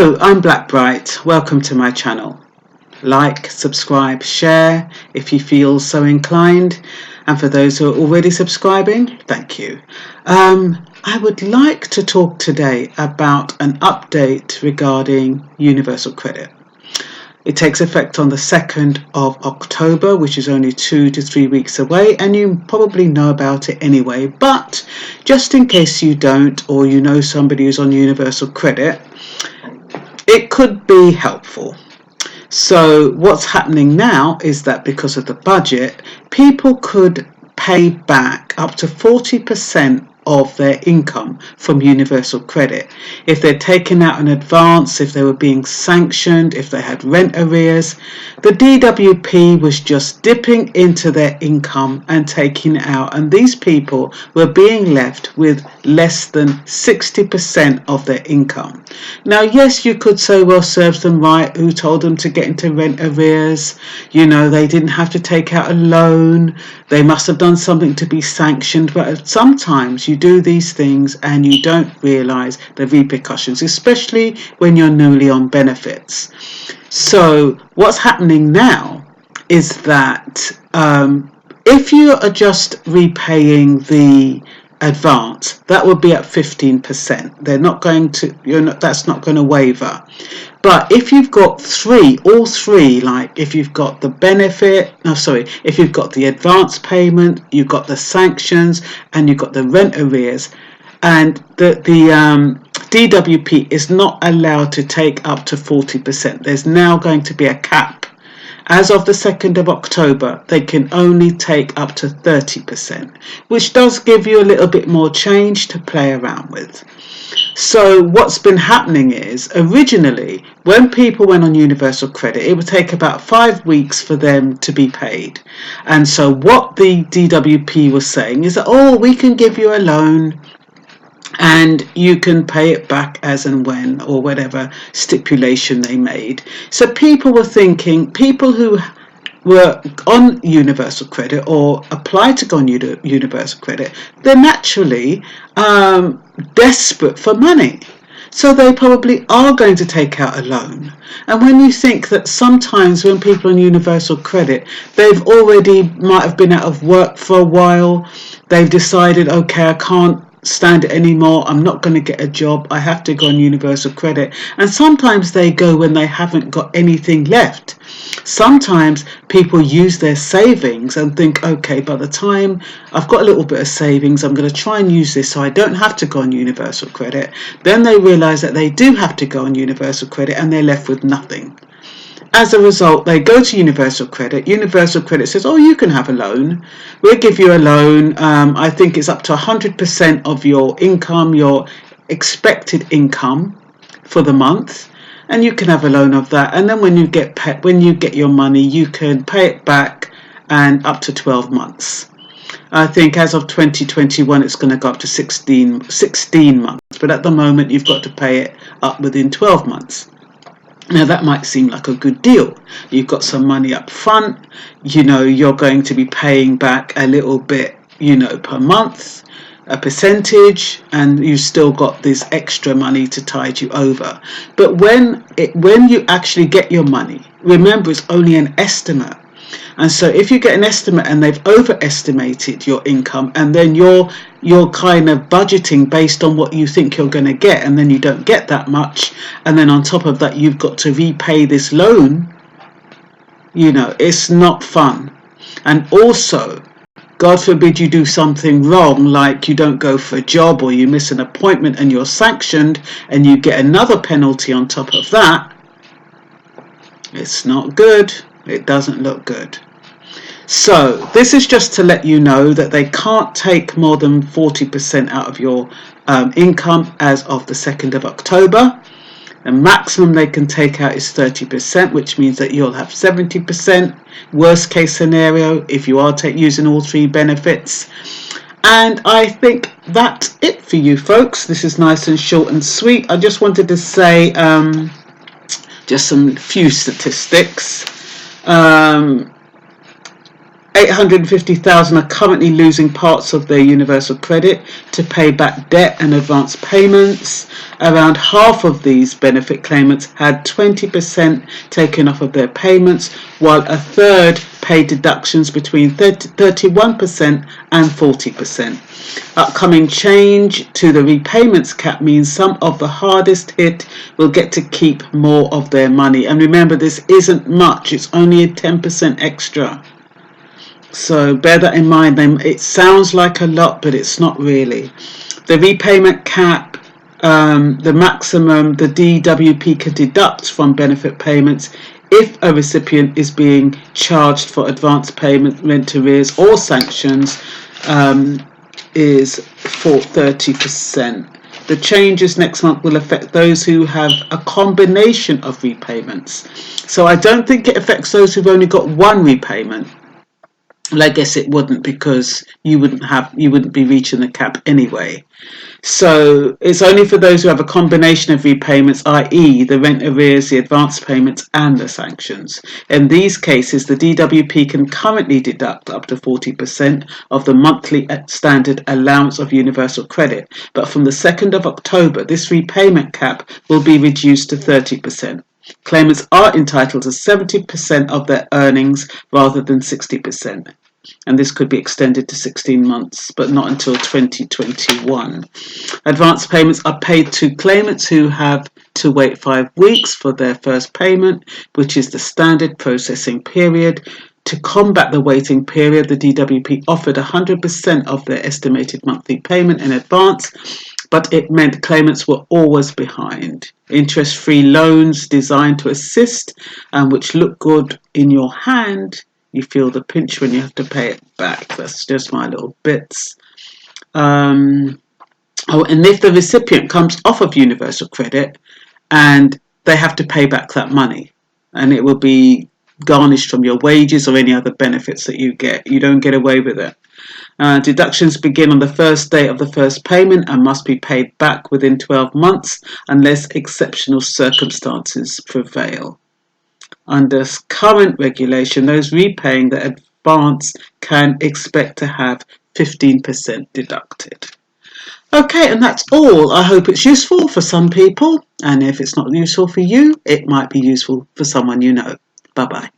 Hello, I'm Blackbright. Welcome to my channel. Like, subscribe, share if you feel so inclined. And for those who are already subscribing, thank you. I would like to talk today about an update regarding universal credit. It takes effect on the 2nd of October, which is only 2 to 3 weeks away, and you probably know about it anyway. But just in case you don't, or you know somebody who's on universal credit, it could be helpful. So what's happening now is that because of the budget, people could pay back up to 40% of their income from universal credit. If they're taking out an advance, if they were being sanctioned, if they had rent arrears, the DWP was just dipping into their income and taking it out, and these people were being left with less than 60% of their income. Now, yes, you could say, well, serves them right, who told them to get into rent arrears? You know, they didn't have to take out a loan, they must have done something to be sanctioned. But sometimes you do these things and you don't realize the repercussions, especially when you're newly on benefits. So what's happening now is that if you are just repaying the advance, that would be at 15%. They're not going to, that's not going to waiver. But if you've got all three, like if you've got the if you've got the advance payment, you've got the sanctions, and you've got the rent arrears, and the DWP is not allowed to take up to 40%. There's now going to be a cap. As of the 2nd of October, they can only take up to 30%, which does give you a little bit more change to play around with. So what's been happening is, originally, when people went on universal credit, it would take about 5 weeks for them to be paid. And so what the DWP was saying is that, oh, we can give you a loan and you can pay it back as and when, or whatever stipulation they made. So people were thinking, people who were on universal credit or applied to go on universal credit, they're naturally desperate for money. So they probably are going to take out a loan. And when you think that sometimes when people on universal credit, they've already might have been out of work for a while, they've decided, okay, I can't stand it anymore, I'm not going to get a job, I have to go on universal credit. And sometimes they go when they haven't got anything left. Sometimes people use their savings and think, okay, by the time I've got a little bit of savings, I'm going to try and use this so I don't have to go on universal credit. Then they realize that they do have to go on universal credit and they're left with nothing. As a result, they go to universal credit. Universal credit says, oh, you can have a loan. We'll give you a loan. I think it's up to 100% of your income, your expected income for the month. And you can have a loan of that. And then when you get your money, you can pay it back, and up to 12 months. I think as of 2021, it's going to go up to 16 months. But at the moment, you've got to pay it up within 12 months. Now that might seem like a good deal. You've got some money up front, you're going to be paying back a little bit, per month, a percentage, and you've still got this extra money to tide you over. But when you actually get your money, remember it's only an estimate. And so if you get an estimate and they've overestimated your income, and then you're kind of budgeting based on what you think you're going to get, and then you don't get that much, and then on top of that you've got to repay this loan, it's not fun. And also, God forbid you do something wrong, like you don't go for a job or you miss an appointment and you're sanctioned and you get another penalty on top of that. It's not good. It doesn't look good. So this is just to let you know that they can't take more than 40% out of your income as of the 2nd of October. The maximum they can take out is 30%, which means that you'll have 70%. Worst case scenario, if you are using all three benefits. And I think that's it for you folks. This is nice and short and sweet. I just wanted to say just some few statistics. 850,000 are currently losing parts of their universal credit to pay back debt and advance payments. Around half of these benefit claimants had 20% taken off of their payments, while a third paid deductions between 31% and 40%. Upcoming change to the repayments cap means some of the hardest hit will get to keep more of their money. And remember, this isn't much, it's only a 10% extra. So bear that in mind. It sounds like a lot, but it's not really. The repayment cap, the maximum the DWP can deduct from benefit payments if a recipient is being charged for advance payment, rent arrears or sanctions, is for 30%. The changes next month will affect those who have a combination of repayments. So I don't think it affects those who've only got one repayment. Well, I guess it wouldn't, because you wouldn't be reaching the cap anyway. So it's only for those who have a combination of repayments, i.e. the rent arrears, the advance payments and the sanctions. In these cases, the DWP can currently deduct up to 40% of the monthly standard allowance of universal credit, but from the 2nd of October, this repayment cap will be reduced to 30%. Claimants are entitled to 70% of their earnings rather than 60%. And this could be extended to 16 months, but not until 2021. Advance payments are paid to claimants who have to wait 5 weeks for their first payment, which is the standard processing period. To combat the waiting period, the DWP offered 100% of their estimated monthly payment in advance, but it meant claimants were always behind. Interest-free loans designed to assist and which look good in your hand, you feel the pinch when you have to pay it back. That's just my little bits. And if the recipient comes off of universal credit and they have to pay back that money, and it will be garnished from your wages or any other benefits that you get, you don't get away with it. Deductions begin on the first day of the first payment and must be paid back within 12 months unless exceptional circumstances prevail. Under current regulation, those repaying the advance can expect to have 15% deducted. Okay, and that's all. I hope it's useful for some people, and if it's not useful for you, it might be useful for someone you know. Bye-bye.